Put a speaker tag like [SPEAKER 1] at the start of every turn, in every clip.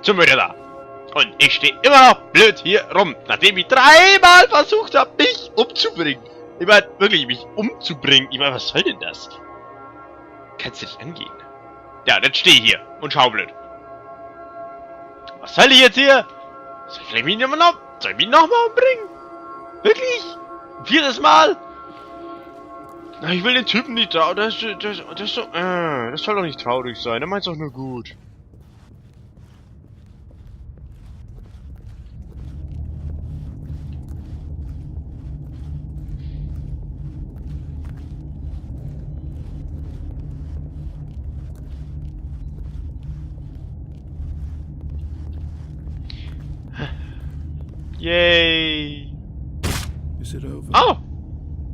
[SPEAKER 1] zum Mütter da. Und ich stehe immer noch blöd hier rum, nachdem ich 3-mal versucht habe, mich umzubringen. Ich meine, wirklich, mich umzubringen. Ich meine, was soll denn das? Kannst du nicht angehen? Ja, dann stehe ich hier und schau blöd. Was soll ich jetzt hier? Soll ich mich nochmal umbringen? Wirklich? 4. Mal? Na, ich will den Typen nicht trauen. Das soll doch nicht traurig sein. Er meint's doch nur gut. Yay!
[SPEAKER 2] Is it over?
[SPEAKER 1] Oh!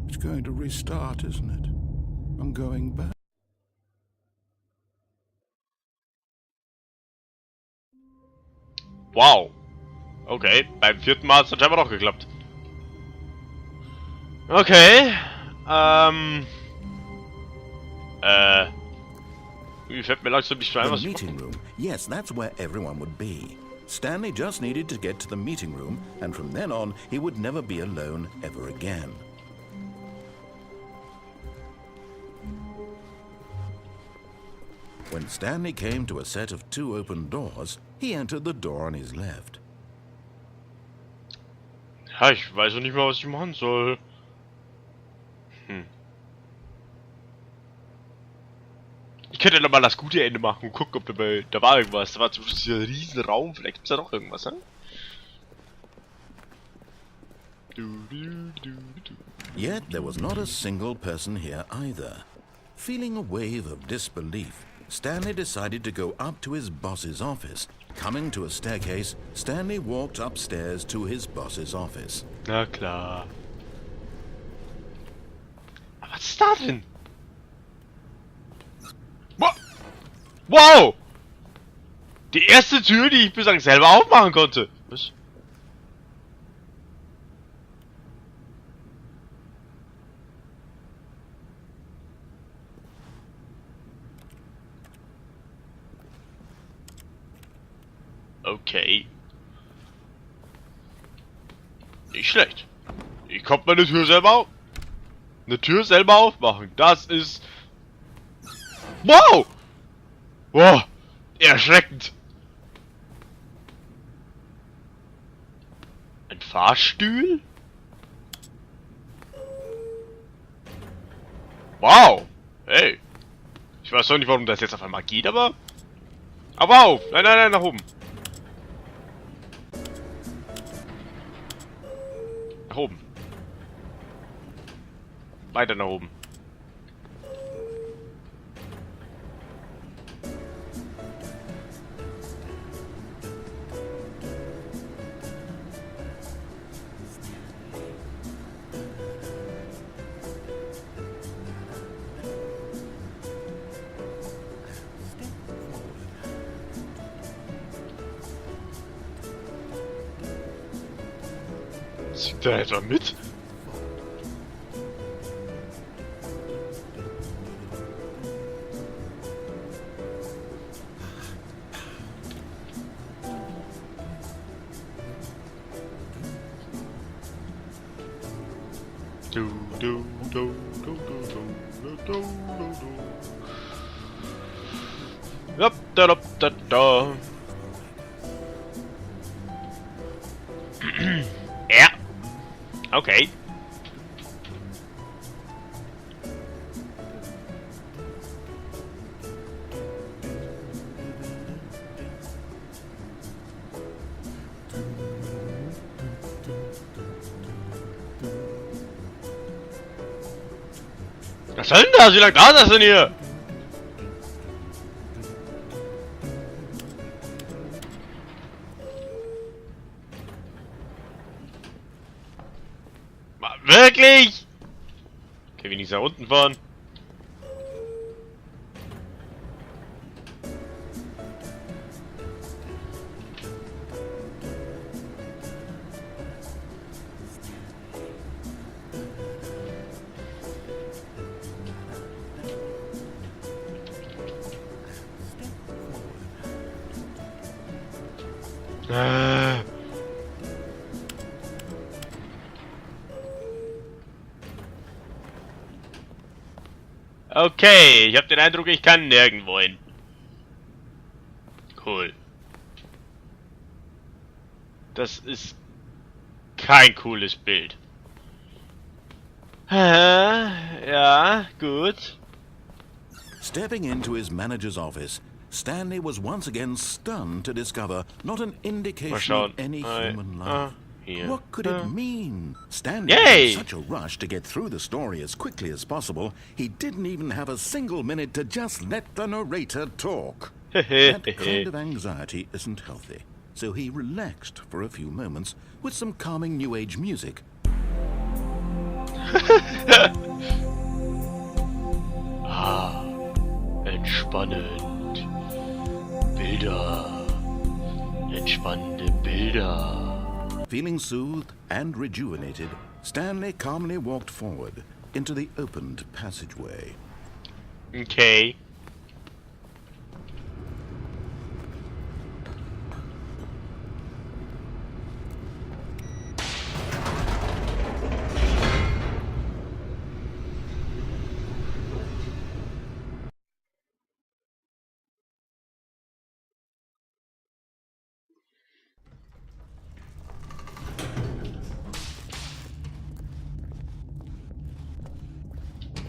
[SPEAKER 2] It's going to restart, isn't it? I'm going back.
[SPEAKER 1] Wow. Okay, beim 4. Mal hat es scheinbar doch geklappt. Okay. Wie fällt mir langsam nicht ein, was
[SPEAKER 3] The meeting room. Yes, that's where everyone would be. Stanley just needed to get to the meeting room, and from then on, he would never be alone ever again. When Stanley came to a set of 2 open doors, he entered the door on his left.
[SPEAKER 1] Ja, ich weiß auch nicht mal, was ich machen soll. Ich könnte noch mal das gute Ende machen und gucken, ob da war irgendwas. Da war zum Schluss dieser riesen Raum. Vielleicht gibt's da noch irgendwas, ne?
[SPEAKER 3] Yet there was not a single person here either. Feeling a wave of disbelief, Stanley decided to go up to his boss's office. Coming to a staircase, Stanley walked upstairs to his boss's office.
[SPEAKER 1] Na klar. Aber was ist da drin? Wow! Die erste Tür, die ich bislang selber aufmachen konnte. Was? Okay. Nicht schlecht. Ich konnte meine Tür selber auf. Eine Tür selber aufmachen. Das ist... Wow! Wow! Erschreckend! Ein Fahrstuhl? Wow! Hey! Ich weiß doch nicht, warum das jetzt auf einmal geht, aber... Aber auf! Nein, nein, nein, nach oben! Nach oben. Weiter nach oben. Singt er etwa mit? Du, du, du, du, du, du, du, du, du. Ja, da, da, da. Ja. Okay. Was soll denn das? Wie lange dauert das denn hier? Wirklich? Okay, wenigstens nach unten fahren. Okay, ich habe den Eindruck, ich kann nirgendwo hin. Cool. Das ist kein cooles Bild. Ja, gut.
[SPEAKER 3] Stepping into his manager's office, Stanley was once again stunned to discover not an indication of any human life. What could it mean? Stanley was in such a rush to get through the story as quickly as possible, he didn't even have a single minute to just let the narrator talk. That kind of anxiety isn't healthy, so he relaxed for a few moments with some calming New Age music.
[SPEAKER 1] Entspannend. Bilder. Entspannende Bilder.
[SPEAKER 3] Feeling soothed and rejuvenated, Stanley calmly walked forward into the opened passageway.
[SPEAKER 1] Okay.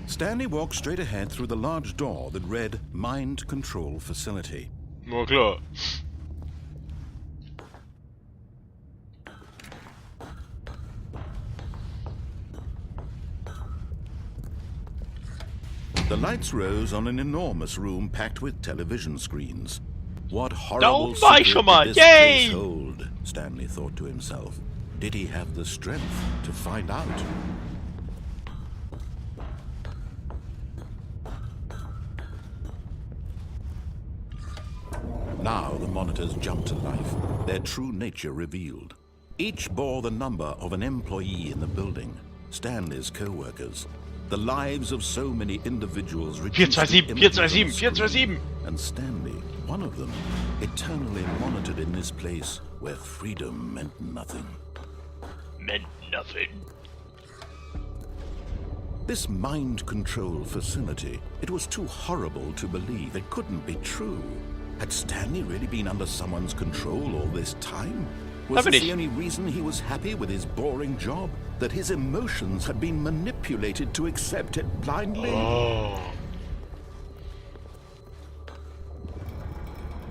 [SPEAKER 3] Stanley walked straight ahead through the large door that read Mind Control Facility.
[SPEAKER 1] Na klar.
[SPEAKER 3] The lights rose on an enormous room packed with television screens. What horrible secret did this place hold? Stanley thought to himself. Did he have the strength to find out? Now the monitors jumped to life, their true nature revealed. Each bore the number of an employee in the building, Stanley's co-workers. The lives of so many individuals reduced to images on the screen. And Stanley, one of them, eternally monitored in this place where freedom meant nothing.
[SPEAKER 1] Meant nothing.
[SPEAKER 3] This mind control facility, it was too horrible to believe. It couldn't be true. Had Stanley really been under someone's control all this time? Was this the only reason he was happy with his boring job? That his emotions had been manipulated to accept it blindly?
[SPEAKER 1] Oh.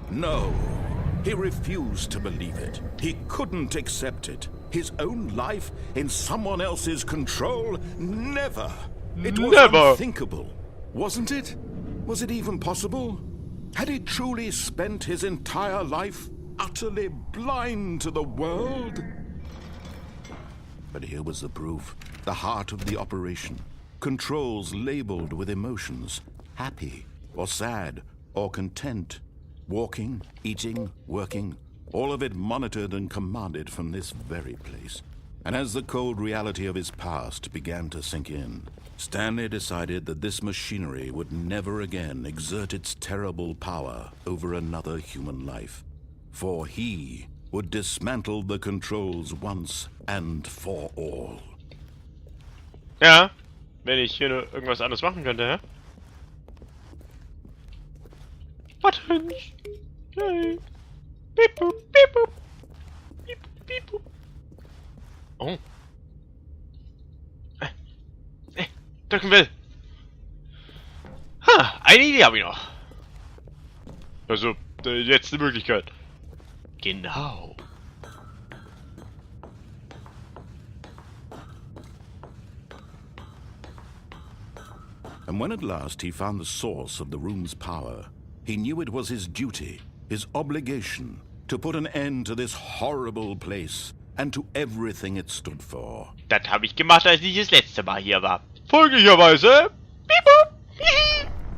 [SPEAKER 3] No. He refused to believe it. He couldn't accept it. His own life in someone else's control? Never. It was unthinkable. Wasn't it? Was it even possible? Had he truly spent his entire life utterly blind to the world? But here was the proof. The heart of the operation. Controls labeled with emotions. Happy, or sad, or content. Walking, eating, working. All of it monitored and commanded from this very place. And as the cold reality of his past began to sink in, Stanley decided that this machinery would never again exert its terrible power over another human life. For he would dismantle the controls once and for all.
[SPEAKER 1] Ja, wenn ich hier nur irgendwas anderes machen könnte, hä? Buttons! Yay! Beep boop, beep boop! Beep boop, beep boop! Oh. Drücken will. Ha, eine Idee habe ich noch. Also, jetzt die Möglichkeit. Genau.
[SPEAKER 3] And when at last he found the source of the room's power, he knew it was his duty, his obligation, to put an end to this horrible place and to everything it stood for.
[SPEAKER 1] Das habe ich gemacht, als ich das letzte Mal hier war. Folglicherweise. Beep boop.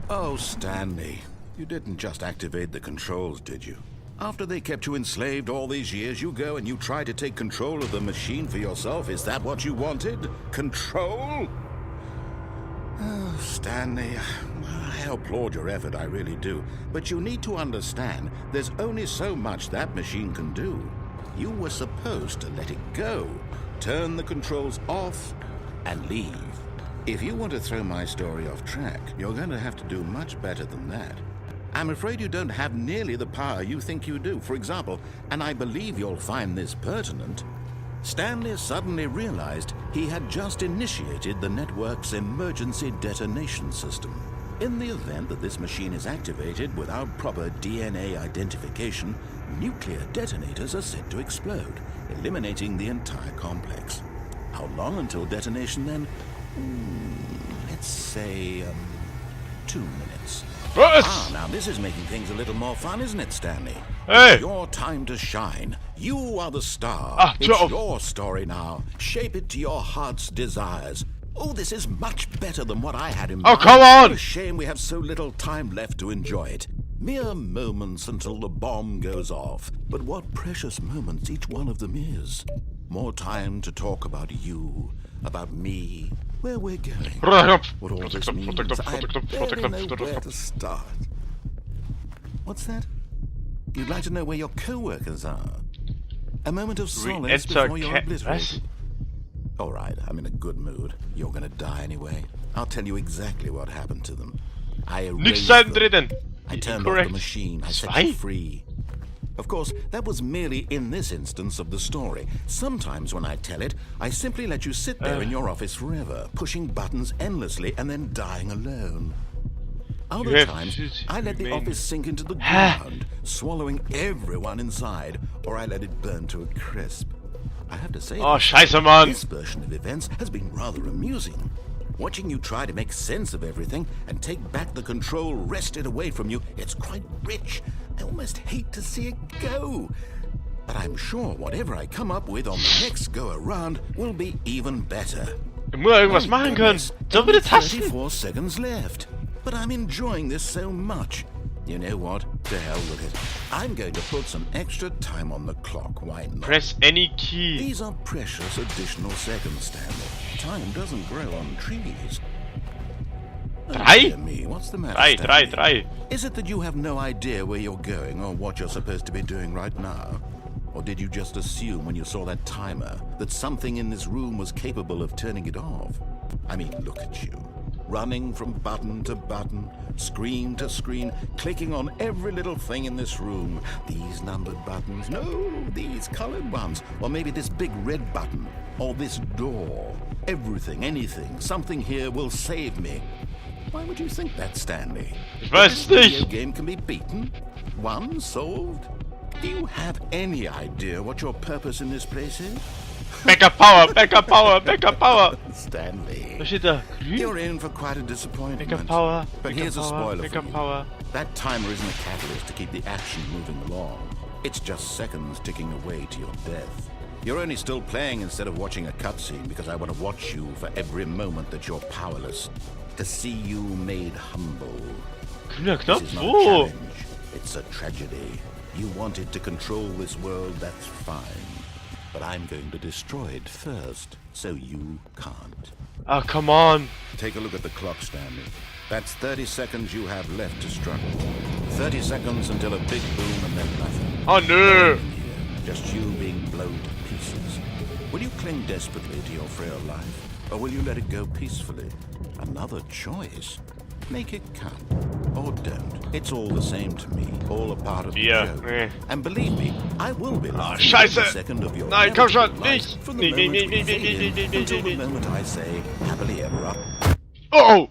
[SPEAKER 3] Oh, Stanley, you didn't just activate the controls, did you? After they kept you enslaved all these years, you go and you try to take control of the machine for yourself. Is that what you wanted? Control? Oh, Stanley, I I applaud your effort, I really do. But you need to understand, there's only so much that machine can do. You were supposed to let it go, turn the controls off, and leave. If you want to throw my story off track, you're going to have to do much better than that. I'm afraid you don't have nearly the power you think you do. For example, and I believe you'll find this pertinent, Stanley suddenly realized he had just initiated the network's emergency detonation system. In the event that this machine is activated without proper DNA identification, nuclear detonators are set to explode, eliminating the entire complex. How long until detonation then? Let's say, 2 minutes. Now this is making things a little more fun, isn't it, Stanley?
[SPEAKER 1] Hey!
[SPEAKER 3] It's your time to shine. You are the star. It's your story now. Shape it to your heart's desires. Oh, this is much better than what I had in mind.
[SPEAKER 1] Oh, come on!
[SPEAKER 3] What a shame we have so little time left to enjoy it. Mere moments until the bomb goes off. But what precious moments each one of them is. More time to talk about you, about me, where we're going, what all this means. I barely know where to start. What's that? You'd like to know where your co-workers are? A moment of solace before you're obliterated. All right, I'm in a good mood. You're gonna die anyway. I'll tell you exactly what happened to them. I erased them. I turned off the machine. I set you free. Of course, that was merely in this instance of the story. Sometimes when I tell it, I simply let you sit there in your office forever, pushing buttons endlessly and then dying alone. Other times, I let the office sink into the ground, swallowing everyone inside, or I let it burn to a crisp. I have to say, this version of events has been rather amusing. Watching you try to make sense of everything and take back the control wrested away from you, it's quite rich. I almost hate to see it go. But I'm sure whatever I come up with on the next go-around will be even better.
[SPEAKER 1] Ich muss irgendwas machen können. So viele Tasten.
[SPEAKER 3] 34 seconds left. But I'm enjoying this so much. You know what? To hell with it. I'm going to put some extra time on the clock. Why not?
[SPEAKER 1] Press any key.
[SPEAKER 3] These are precious additional seconds, Stanley. Time doesn't grow on trees. Me, what's the matter,
[SPEAKER 1] Drei.
[SPEAKER 3] Is it that you have no idea where you're going or what you're supposed to be doing right now? Or did you just assume when you saw that timer that something in this room was capable of turning it off? I mean, look at you. Running from button to button, screen to screen, clicking on every little thing in this room. These numbered buttons, no, these colored ones. Or maybe this big red button, or this door. Everything, anything, something here will save me. Why would you think that, Stanley?
[SPEAKER 1] Ich weiß
[SPEAKER 3] This
[SPEAKER 1] nicht.
[SPEAKER 3] video game can be beaten? Won? Solved? Do you have any idea what your purpose in this place is?
[SPEAKER 1] Backup power, backup power, backup power.
[SPEAKER 3] Stanley,
[SPEAKER 1] Was steht da?
[SPEAKER 3] you're in for quite a disappointment.
[SPEAKER 1] Backup power,
[SPEAKER 3] But here's a spoiler for
[SPEAKER 1] backup
[SPEAKER 3] you.
[SPEAKER 1] power.
[SPEAKER 3] That timer isn't a catalyst to keep the action moving along. It's just seconds ticking away to your death. You're only still playing instead of watching a cutscene because I want to watch you for every moment that you're powerless. To see you made humble.
[SPEAKER 1] Grüner
[SPEAKER 3] This
[SPEAKER 1] Knopf?
[SPEAKER 3] is not a
[SPEAKER 1] Wo?
[SPEAKER 3] challenge. It's a tragedy. You wanted to control this world, that's fine. But I'm going to destroy it first, so you can't.
[SPEAKER 1] Ah, come on.
[SPEAKER 3] Take a look at the clock, Stanley. That's 30 seconds you have left to struggle. 30 seconds until a big boom and then nothing.
[SPEAKER 1] Oh, nö.
[SPEAKER 3] Just you being blown to pieces. Will you cling desperately to your frail life, or will you let it go peacefully? Another choice. Make it count. Or don't. It's all the same to me. All a part of the joke. And believe me, I will be laughing
[SPEAKER 1] Scheiße.
[SPEAKER 3] every second of your
[SPEAKER 1] Nein, komm schon,
[SPEAKER 3] life
[SPEAKER 1] nicht.
[SPEAKER 3] from the
[SPEAKER 1] Nee,
[SPEAKER 3] moment we fade in
[SPEAKER 1] nee,
[SPEAKER 3] until the moment I say happily ever after.
[SPEAKER 1] Oh!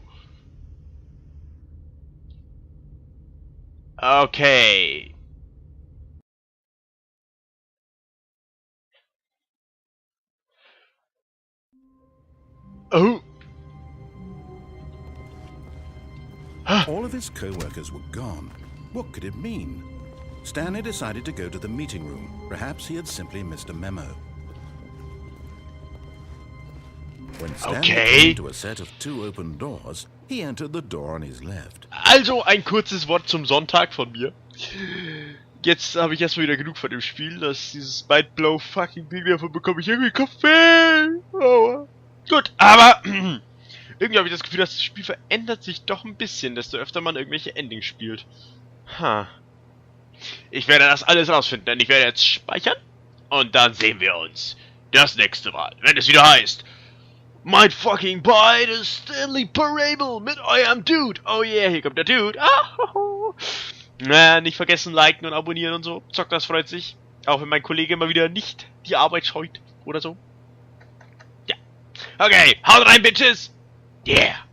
[SPEAKER 1] Okay. Oh!
[SPEAKER 3] All of his co-workers were gone. What could it mean? Stanley decided to go to the meeting room. Perhaps he had simply missed a memo. When Stanley came to a set of 2 open doors, he entered the door on his left.
[SPEAKER 1] Also, ein kurzes Wort zum Sonntag von mir. Jetzt habe ich erstmal wieder genug von dem Spiel, dass dieses Mindblow fucking Ding, davon bekomme ich irgendwie Kaffee. Aua. Gut, aber Irgendwie habe ich das Gefühl, das Spiel verändert sich doch ein bisschen, desto öfter man irgendwelche Endings spielt. Ha. Ich werde das alles rausfinden, denn ich werde jetzt speichern. Und dann sehen wir uns das nächste Mal, wenn es wieder heißt Might fucking buy the Stanley Parable mit eurem Dude. Oh yeah, hier kommt der Dude. Nicht vergessen, liken und abonnieren und so. Zock, das freut sich. Auch wenn mein Kollege immer wieder nicht die Arbeit scheut oder so. Ja. Okay, haut rein, Bitches. Yeah.